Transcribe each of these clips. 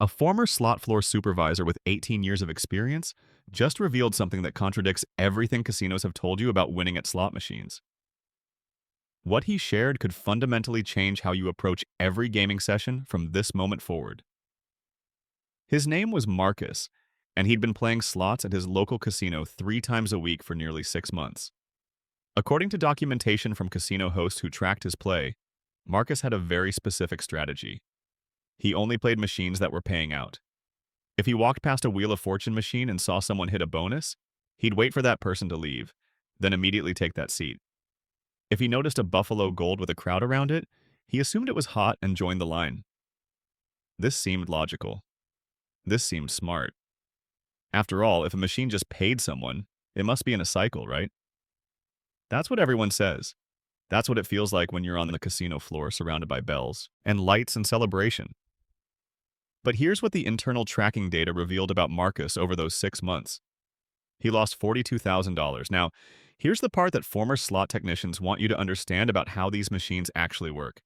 A former slot floor supervisor with 18 years of experience just revealed something that contradicts everything casinos have told you about winning at slot machines. What he shared could fundamentally change how you approach every gaming session from this moment forward. His name was Marcus, and he'd been playing slots at his local casino 3 times a week for nearly 6 months. According to documentation from casino hosts who tracked his play, Marcus had a very specific strategy. He only played machines that were paying out. If he walked past a Wheel of Fortune machine and saw someone hit a bonus, he'd wait for that person to leave, then immediately take that seat. If he noticed a Buffalo Gold with a crowd around it, he assumed it was hot and joined the line. This seemed logical. This seemed smart. After all, if a machine just paid someone, it must be in a cycle, right? That's what everyone says. That's what it feels like when you're on the casino floor surrounded by bells and lights and celebration. But here's what the internal tracking data revealed about Marcus over those 6 months. He lost $42,000. Now, here's the part that former slot technicians want you to understand about how these machines actually work.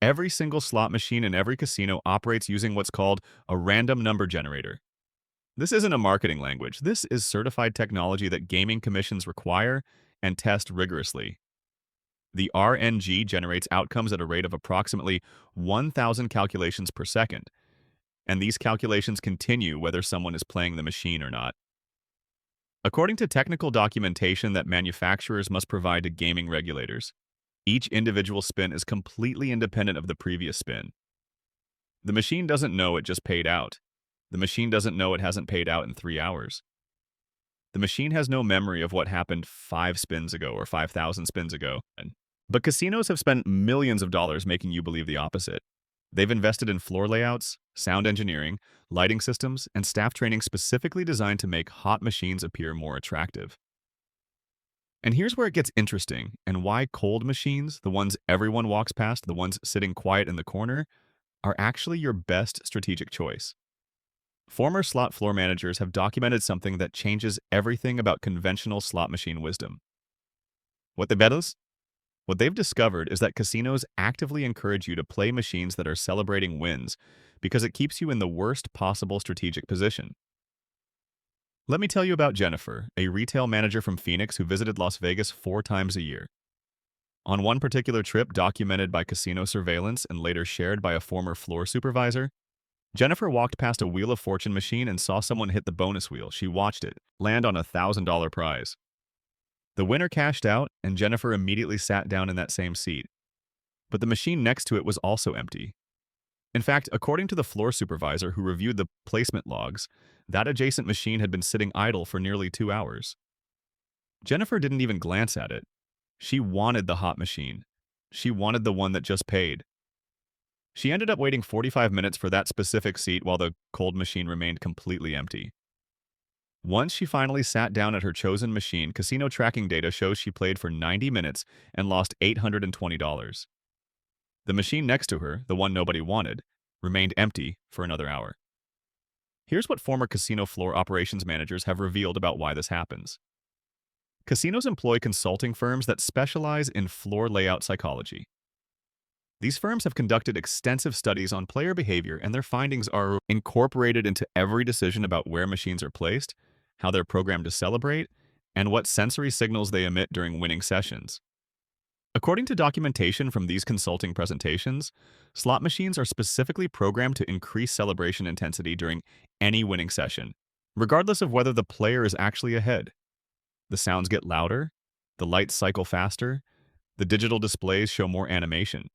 Every single slot machine in every casino operates using what's called a random number generator. This isn't a marketing language. This is certified technology that gaming commissions require and test rigorously. The RNG generates outcomes at a rate of approximately 1,000 calculations per second, and these calculations continue whether someone is playing the machine or not. According to technical documentation that manufacturers must provide to gaming regulators, each individual spin is completely independent of the previous spin. The machine doesn't know it just paid out. The machine doesn't know it hasn't paid out in 3 hours. The machine has no memory of what happened 5 spins ago or 5,000 spins ago. But casinos have spent millions of dollars making you believe the opposite. They've invested in floor layouts, sound engineering, lighting systems, and staff training specifically designed to make hot machines appear more attractive. And here's where it gets interesting and why cold machines, the ones everyone walks past, the ones sitting quiet in the corner, are actually your best strategic choice. Former slot floor managers have documented something that changes everything about conventional slot machine wisdom. What they've discovered is that casinos actively encourage you to play machines that are celebrating wins because it keeps you in the worst possible strategic position. Let me tell you about Jennifer, a retail manager from Phoenix who visited Las Vegas 4 times a year. On one particular trip documented by casino surveillance and later shared by a former floor supervisor, Jennifer walked past a Wheel of Fortune machine and saw someone hit the bonus wheel. She watched it land on a $1,000 prize. The winner cashed out, and Jennifer immediately sat down in that same seat. But the machine next to it was also empty. In fact, according to the floor supervisor who reviewed the placement logs, that adjacent machine had been sitting idle for nearly 2 hours. Jennifer didn't even glance at it. She wanted the hot machine. She wanted the one that just paid. She ended up waiting 45 minutes for that specific seat while the cold machine remained completely empty. Once she finally sat down at her chosen machine, casino tracking data shows she played for 90 minutes and lost $820. The machine next to her, the one nobody wanted, remained empty for another hour. Here's what former casino floor operations managers have revealed about why this happens. Casinos employ consulting firms that specialize in floor layout psychology. These firms have conducted extensive studies on player behavior, and their findings are incorporated into every decision about where machines are placed, how they're programmed to celebrate, and what sensory signals they emit during winning sessions. According to documentation from these consulting presentations, slot machines are specifically programmed to increase celebration intensity during any winning session, regardless of whether the player is actually ahead. The sounds get louder, the lights cycle faster, the digital displays show more animation.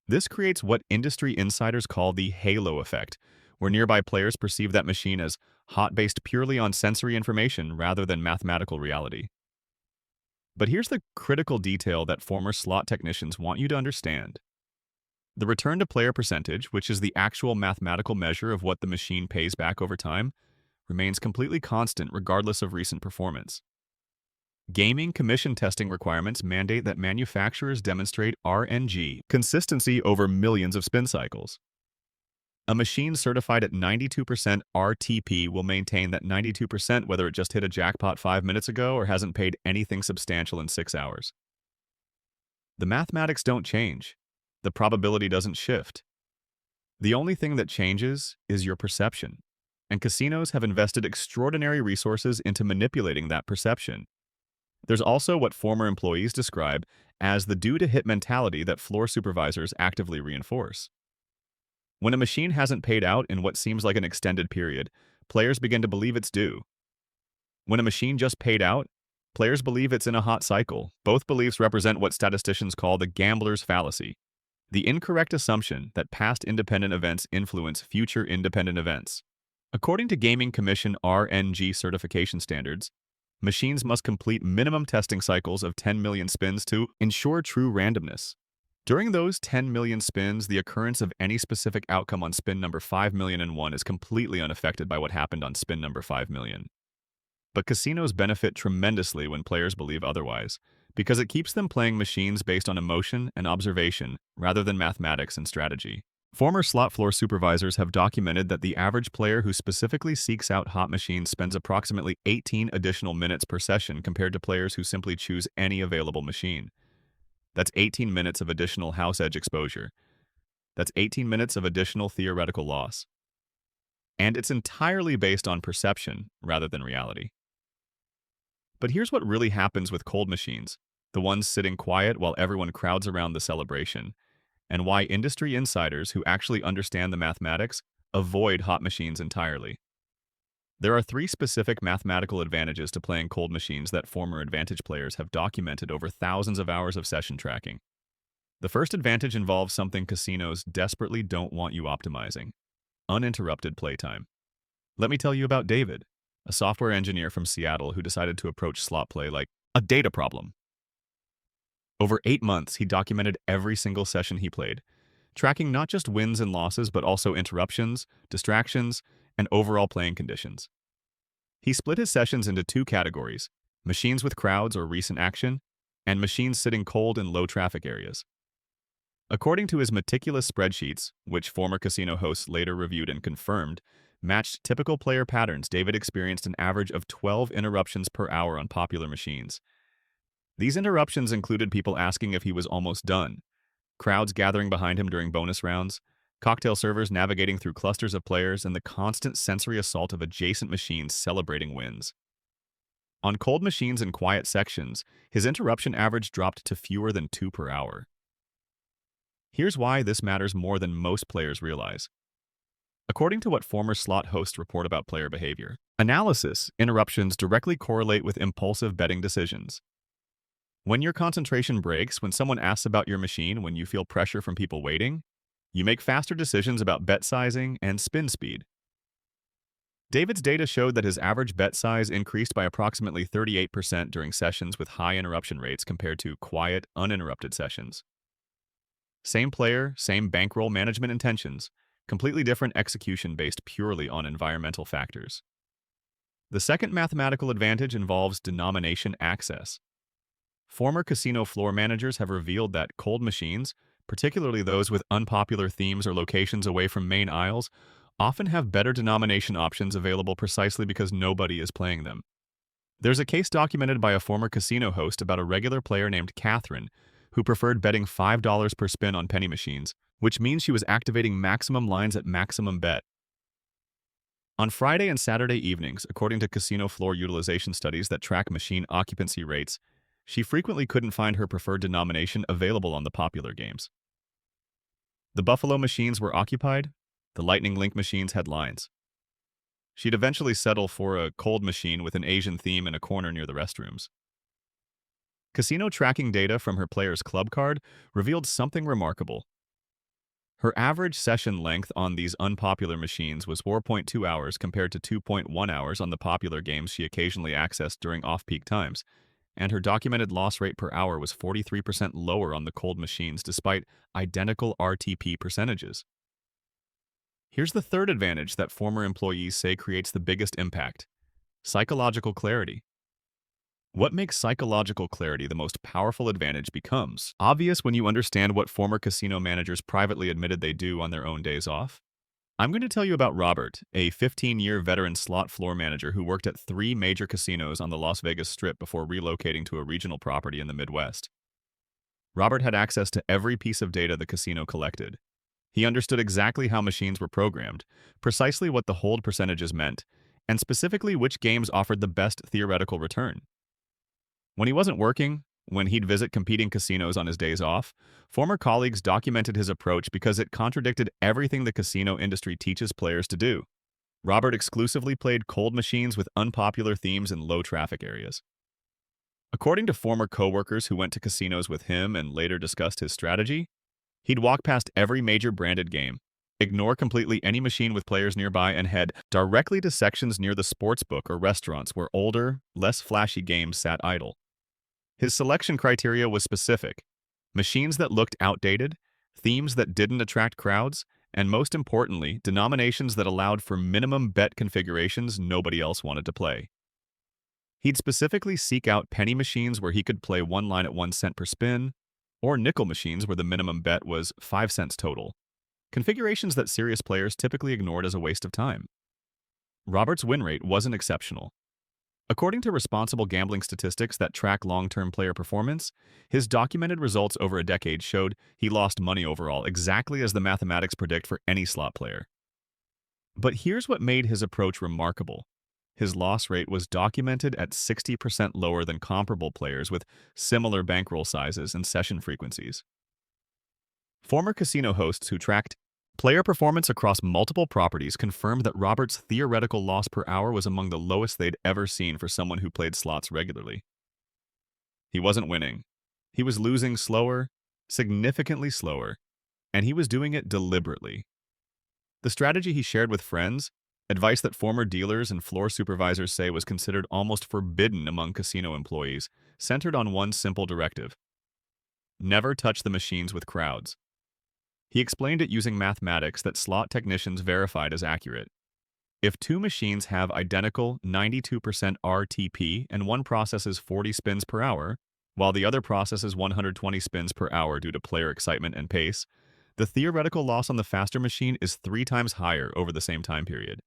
This creates what industry insiders call the halo effect, where nearby players perceive that machine as hot based purely on sensory information rather than mathematical reality. But here's the critical detail that former slot technicians want you to understand. The return to player percentage, which is the actual mathematical measure of what the machine pays back over time, remains completely constant regardless of recent performance. Gaming commission testing requirements mandate that manufacturers demonstrate RNG consistency over millions of spin cycles. A machine certified at 92% RTP will maintain that 92% whether it just hit a jackpot 5 minutes ago or hasn't paid anything substantial in 6 hours. The mathematics don't change. The probability doesn't shift. The only thing that changes is your perception, and casinos have invested extraordinary resources into manipulating that perception. There's also what former employees describe as the due-to-hit mentality that floor supervisors actively reinforce. When a machine hasn't paid out in what seems like an extended period, players begin to believe it's due. When a machine just paid out, players believe it's in a hot cycle. Both beliefs represent what statisticians call the gambler's fallacy, the incorrect assumption that past independent events influence future independent events. According to Gaming Commission RNG certification standards, machines must complete minimum testing cycles of 10 million spins to ensure true randomness. During those 10 million spins, the occurrence of any specific outcome on spin number 5,000,001 is completely unaffected by what happened on spin number 5,000,000. But casinos benefit tremendously when players believe otherwise, because it keeps them playing machines based on emotion and observation rather than mathematics and strategy. Former slot floor supervisors have documented that the average player who specifically seeks out hot machines spends approximately 18 additional minutes per session compared to players who simply choose any available machine. That's 18 minutes of additional house edge exposure. That's 18 minutes of additional theoretical loss. And it's entirely based on perception rather than reality. But here's what really happens with cold machines, the ones sitting quiet while everyone crowds around the celebration, and why industry insiders who actually understand the mathematics avoid hot machines entirely. There are three specific mathematical advantages to playing cold machines that former Advantage players have documented over thousands of hours of session tracking. The first advantage involves something casinos desperately don't want you optimizing: uninterrupted playtime. Let me tell you about David, a software engineer from Seattle who decided to approach slot play like a data problem. Over 8 months, he documented every single session he played, tracking not just wins and losses, but also interruptions, distractions, and overall playing conditions. He split his sessions into two categories: machines with crowds or recent action, and machines sitting cold in low-traffic areas. According to his meticulous spreadsheets, which former casino hosts later reviewed and confirmed, matched typical player patterns, David experienced an average of 12 interruptions per hour on popular machines. These interruptions included people asking if he was almost done, crowds gathering behind him during bonus rounds, cocktail servers navigating through clusters of players, and the constant sensory assault of adjacent machines celebrating wins. On cold machines and quiet sections, his interruption average dropped to fewer than 2 per hour. Here's why this matters more than most players realize. According to what former slot hosts report about player behavior, analysis interruptions directly correlate with impulsive betting decisions. When your concentration breaks, when someone asks about your machine, when you feel pressure from people waiting, you make faster decisions about bet sizing and spin speed. David's data showed that his average bet size increased by approximately 38% during sessions with high interruption rates compared to quiet, uninterrupted sessions. Same player, same bankroll management intentions, completely different execution based purely on environmental factors. The second mathematical advantage involves denomination access. Former casino floor managers have revealed that cold machines, particularly those with unpopular themes or locations away from main aisles, often have better denomination options available precisely because nobody is playing them. There's a case documented by a former casino host about a regular player named Catherine who preferred betting $5 per spin on penny machines, which means she was activating maximum lines at maximum bet. On Friday and Saturday evenings, according to casino floor utilization studies that track machine occupancy rates, she frequently couldn't find her preferred denomination available on the popular games. The Buffalo machines were occupied, the Lightning Link machines had lines. She'd eventually settle for a cold machine with an Asian theme in a corner near the restrooms. Casino tracking data from her player's club card revealed something remarkable. Her average session length on these unpopular machines was 4.2 hours compared to 2.1 hours on the popular games she occasionally accessed during off-peak times, and her documented loss rate per hour was 43% lower on the cold machines despite identical RTP percentages. Here's the third advantage that former employees say creates the biggest impact: psychological clarity. What makes psychological clarity the most powerful advantage becomes obvious when you understand what former casino managers privately admitted they do on their own days off. I'm going to tell you about Robert, a 15-year veteran slot floor manager who worked at 3 major casinos on the Las Vegas Strip before relocating to a regional property in the Midwest. Robert had access to every piece of data the casino collected: He understood exactly how machines were programmed, precisely what the hold percentages meant, and specifically which games offered the best theoretical return. When he wasn't working, when he'd visit competing casinos on his days off, former colleagues documented his approach because it contradicted everything the casino industry teaches players to do. Robert exclusively played cold machines with unpopular themes in low traffic areas. According to former coworkers who went to casinos with him and later discussed his strategy, he'd walk past every major branded game, ignore completely any machine with players nearby, and head directly to sections near the sports book or restaurants where older, less flashy games sat idle. His selection criteria was specific: machines that looked outdated, themes that didn't attract crowds, and most importantly, denominations that allowed for minimum bet configurations nobody else wanted to play. He'd specifically seek out penny machines where he could play one line at 1 cent per spin, or nickel machines where the minimum bet was 5 cents total, configurations that serious players typically ignored as a waste of time. Robert's win rate wasn't exceptional. According to responsible gambling statistics that track long-term player performance, his documented results over a decade showed he lost money overall, exactly as the mathematics predict for any slot player. But here's what made his approach remarkable. His loss rate was documented at 60% lower than comparable players with similar bankroll sizes and session frequencies. Former casino hosts who tracked player performance across multiple properties confirmed that Robert's theoretical loss per hour was among the lowest they'd ever seen for someone who played slots regularly. He wasn't winning. He was losing slower, significantly slower, and he was doing it deliberately. The strategy he shared with friends, advice that former dealers and floor supervisors say was considered almost forbidden among casino employees, centered on one simple directive: never touch the machines with crowds. He explained it using mathematics that slot technicians verified as accurate. If two machines have identical 92% RTP and one processes 40 spins per hour, while the other processes 120 spins per hour due to player excitement and pace, the theoretical loss on the faster machine is 3 times higher over the same time period.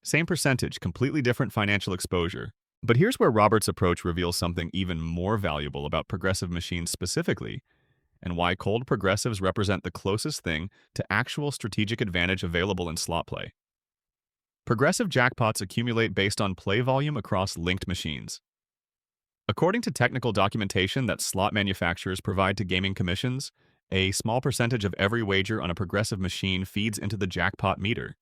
Same percentage, completely different financial exposure. But here's where Robert's approach reveals something even more valuable about progressive machines specifically, and why cold progressives represent the closest thing to actual strategic advantage available in slot play. Progressive jackpots accumulate based on play volume across linked machines. According to technical documentation that slot manufacturers provide to gaming commissions, a small percentage of every wager on a progressive machine feeds into the jackpot meter.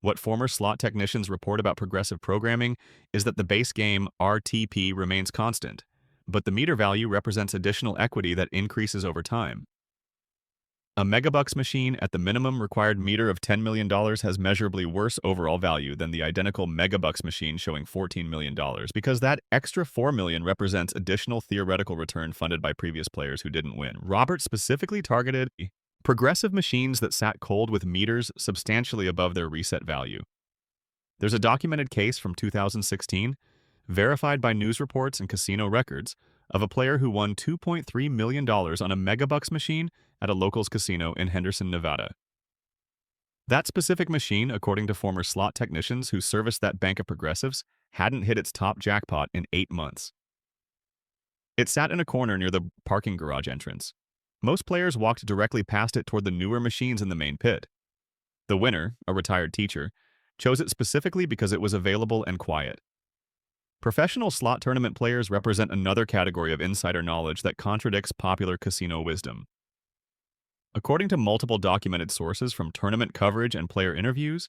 What former slot technicians report about progressive programming is that the base game RTP remains constant, but the meter value represents additional equity that increases over time. A megabucks machine at the minimum required meter of $10 million has measurably worse overall value than the identical megabucks machine showing $14 million, because that extra $4 million represents additional theoretical return funded by previous players who didn't win. Robert specifically targeted progressive machines that sat cold with meters substantially above their reset value. There's a documented case from 2016, verified by news reports and casino records, of a player who won $2.3 million on a megabucks machine at a locals casino in Henderson, Nevada. That specific machine, according to former slot technicians who serviced that bank of progressives, hadn't hit its top jackpot in 8 months. It sat in a corner near the parking garage entrance. Most players walked directly past it toward the newer machines in the main pit. The winner, a retired teacher, chose it specifically because it was available and quiet. Professional slot tournament players represent another category of insider knowledge that contradicts popular casino wisdom. According to multiple documented sources from tournament coverage and player interviews,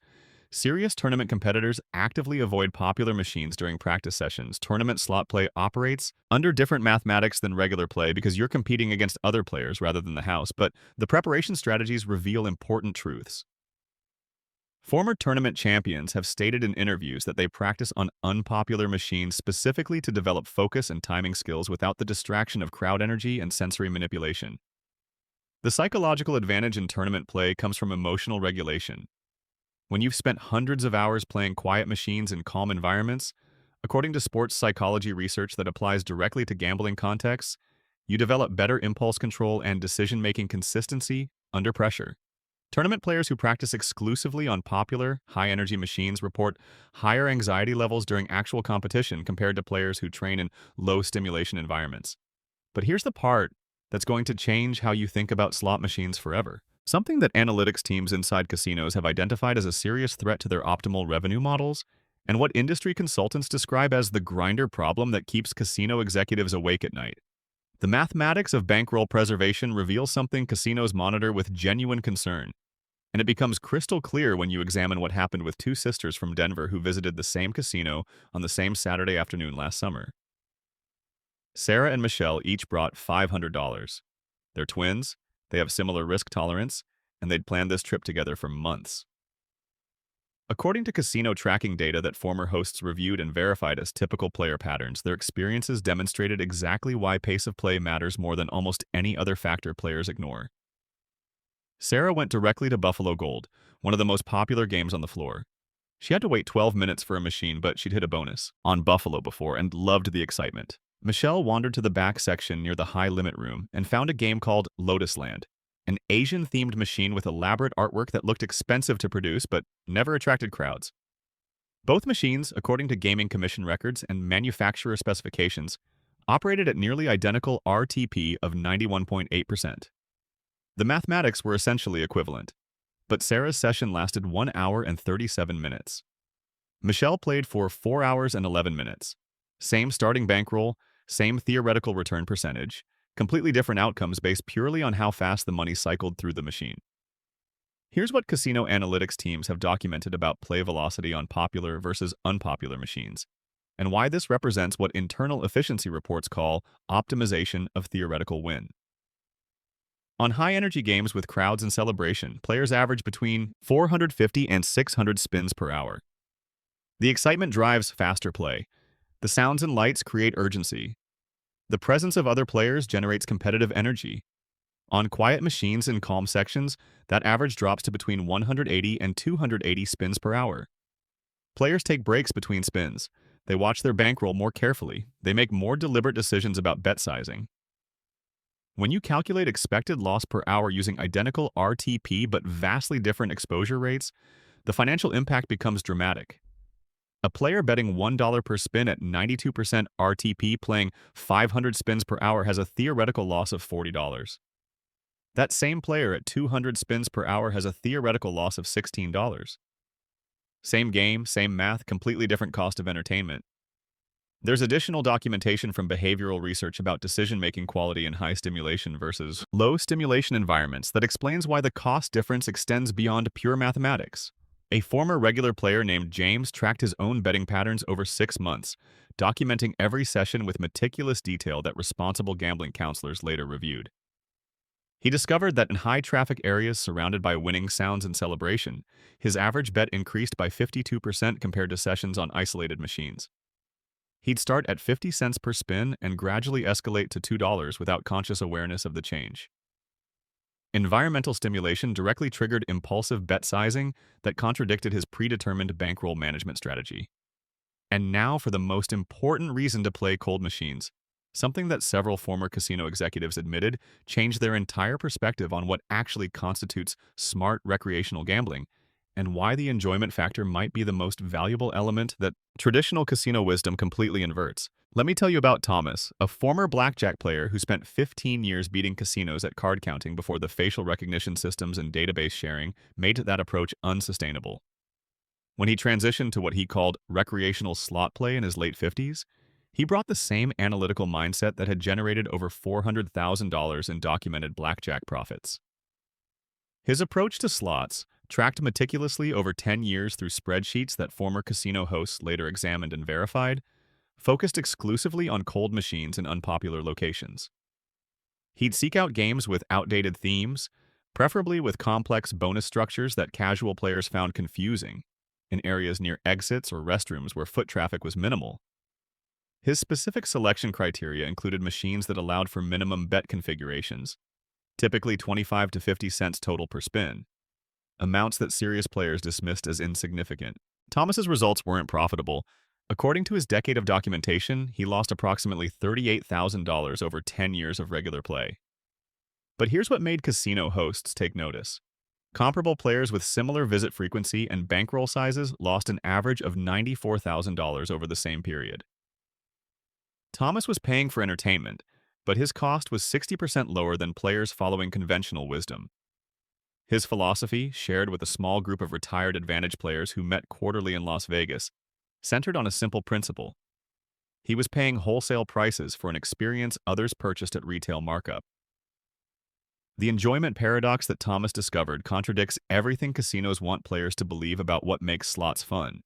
serious tournament competitors actively avoid popular machines during practice sessions. Tournament slot play operates under different mathematics than regular play because you're competing against other players rather than the house, but the preparation strategies reveal important truths. Former tournament champions have stated in interviews that they practice on unpopular machines specifically to develop focus and timing skills without the distraction of crowd energy and sensory manipulation. The psychological advantage in tournament play comes from emotional regulation. When you've spent hundreds of hours playing quiet machines in calm environments, according to sports psychology research that applies directly to gambling contexts, you develop better impulse control and decision-making consistency under pressure. Tournament players who practice exclusively on popular, high-energy machines report higher anxiety levels during actual competition compared to players who train in low-stimulation environments. But here's the part that's going to change how you think about slot machines forever. something that analytics teams inside casinos have identified as a serious threat to their optimal revenue models, and what industry consultants describe as the grinder problem that keeps casino executives awake at night. The mathematics of bankroll preservation reveals something casinos monitor with genuine concern, and it becomes crystal clear when you examine what happened with two sisters from Denver who visited the same casino on the same Saturday afternoon last summer. Sarah and Michelle each brought $500. They're twins, they have similar risk tolerance, and they'd planned this trip together for months. According to casino tracking data that former hosts reviewed and verified as typical player patterns, their experiences demonstrated exactly why pace of play matters more than almost any other factor players ignore. Sarah went directly to Buffalo Gold, one of the most popular games on the floor. She had to wait 12 minutes for a machine, but she'd hit a bonus on Buffalo before and loved the excitement. Michelle wandered to the back section near the high-limit room and found a game called Lotus Land, an Asian-themed machine with elaborate artwork that looked expensive to produce but never attracted crowds. Both machines, according to Gaming Commission records and manufacturer specifications, operated at nearly identical RTP of 91.8%. The mathematics were essentially equivalent, but Sarah's session lasted 1 hour and 37 minutes. Michelle played for 4 hours and 11 minutes. Same starting bankroll, same theoretical return percentage, completely different outcomes based purely on how fast the money cycled through the machine. Here's what casino analytics teams have documented about play velocity on popular versus unpopular machines, and why this represents what internal efficiency reports call optimization of theoretical win. On high-energy games with crowds and celebration, players average between 450 and 600 spins per hour. The excitement drives faster play. The sounds and lights create urgency. The presence of other players generates competitive energy. On quiet machines in calm sections, that average drops to between 180 and 280 spins per hour. Players take breaks between spins. They watch their bankroll more carefully. They make more deliberate decisions about bet sizing. When you calculate expected loss per hour using identical RTP but vastly different exposure rates, the financial impact becomes dramatic. A player betting $1 per spin at 92% RTP playing 500 spins per hour has a theoretical loss of $40. That same player at 200 spins per hour has a theoretical loss of $16. Same game, same math, completely different cost of entertainment. There's additional documentation from behavioral research about decision-making quality in high stimulation versus low stimulation environments that explains why the cost difference extends beyond pure mathematics. A former regular player named James tracked his own betting patterns over 6 months, documenting every session with meticulous detail that responsible gambling counselors later reviewed. He discovered that in high-traffic areas surrounded by winning sounds and celebration, his average bet increased by 52% compared to sessions on isolated machines. He'd start at 50 cents per spin and gradually escalate to $2 without conscious awareness of the change. Environmental stimulation directly triggered impulsive bet sizing that contradicted his predetermined bankroll management strategy. And now for the most important reason to play cold machines, something that several former casino executives admitted changed their entire perspective on what actually constitutes smart recreational gambling, and why the enjoyment factor might be the most valuable element that traditional casino wisdom completely inverts. Let me tell you about Thomas, a former blackjack player who spent 15 years beating casinos at card counting before the facial recognition systems and database sharing made that approach unsustainable. When he transitioned to what he called recreational slot play in his late 50s, he brought the same analytical mindset that had generated over $400,000 in documented blackjack profits. His approach to slots, tracked meticulously over 10 years through spreadsheets that former casino hosts later examined and verified, focused exclusively on cold machines in unpopular locations. He'd seek out games with outdated themes, preferably with complex bonus structures that casual players found confusing, in areas near exits or restrooms where foot traffic was minimal. His specific selection criteria included machines that allowed for minimum bet configurations, typically 25 to 50 cents total per spin, amounts that serious players dismissed as insignificant. Thomas's results weren't profitable. According to his decade of documentation, he lost approximately $38,000 over 10 years of regular play. But here's what made casino hosts take notice. Comparable players with similar visit frequency and bankroll sizes lost an average of $94,000 over the same period. Thomas was paying for entertainment, but his cost was 60% lower than players following conventional wisdom. His philosophy, shared with a small group of retired advantage players who met quarterly in Las Vegas, centered on a simple principle. He was paying wholesale prices for an experience others purchased at retail markup. The enjoyment paradox that Thomas discovered contradicts everything casinos want players to believe about what makes slots fun.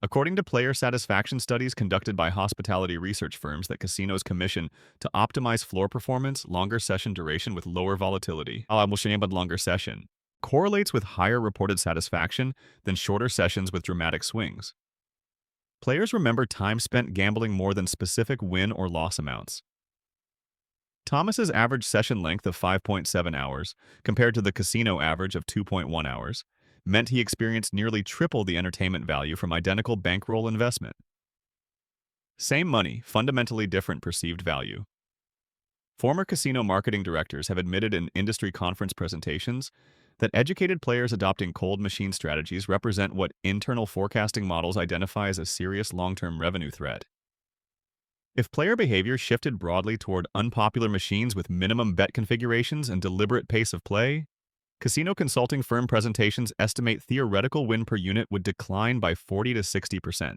According to player satisfaction studies conducted by hospitality research firms that casinos commission to optimize floor performance, longer session duration with lower volatility, longer session, correlates with higher reported satisfaction than shorter sessions with dramatic swings. Players remember time spent gambling more than specific win or loss amounts. Thomas's average session length of 5.7 hours, compared to the casino average of 2.1 hours, meant he experienced nearly triple the entertainment value from identical bankroll investment. Same money, fundamentally different perceived value. Former casino marketing directors have admitted in industry conference presentations that educated players adopting cold machine strategies represent what internal forecasting models identify as a serious long-term revenue threat. If player behavior shifted broadly toward unpopular machines with minimum bet configurations and deliberate pace of play, casino consulting firm presentations estimate theoretical win per unit would decline by 40 to 60%.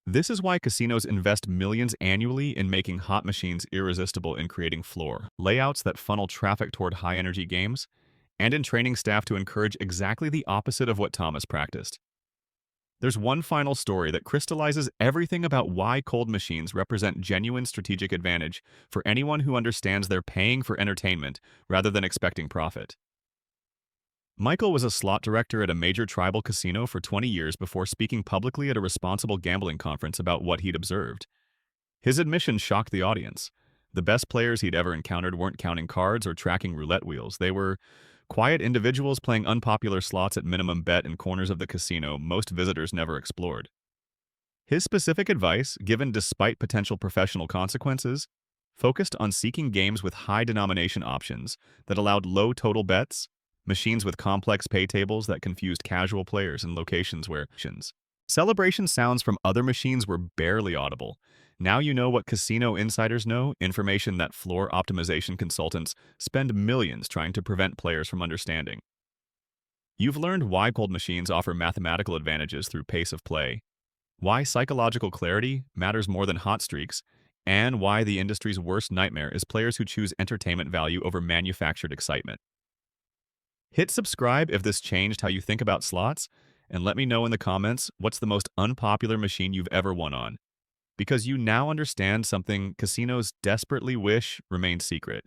This is why casinos invest millions annually in making hot machines irresistible, in creating floor layouts that funnel traffic toward high-energy games, and in training staff to encourage exactly the opposite of what Thomas practiced. There's one final story that crystallizes everything about why cold machines represent genuine strategic advantage for anyone who understands they're paying for entertainment rather than expecting profit. Michael was a slot director at a major tribal casino for 20 years before speaking publicly at a responsible gambling conference about what he'd observed. His admission shocked the audience. The best players he'd ever encountered weren't counting cards or tracking roulette wheels. They were quiet individuals playing unpopular slots at minimum bet in corners of the casino most visitors never explored. His specific advice, given despite potential professional consequences, focused on seeking games with high denomination options that allowed low total bets, machines with complex pay tables that confused casual players in locations where celebration sounds from other machines were barely audible. Now you know what casino insiders know, information that floor optimization consultants spend millions trying to prevent players from understanding. You've learned why cold machines offer mathematical advantages through pace of play, why psychological clarity matters more than hot streaks, and why the industry's worst nightmare is players who choose entertainment value over manufactured excitement. Hit subscribe if this changed how you think about slots, and let me know in the comments what's the most unpopular machine you've ever won on, because you now understand something casinos desperately wish remained secret.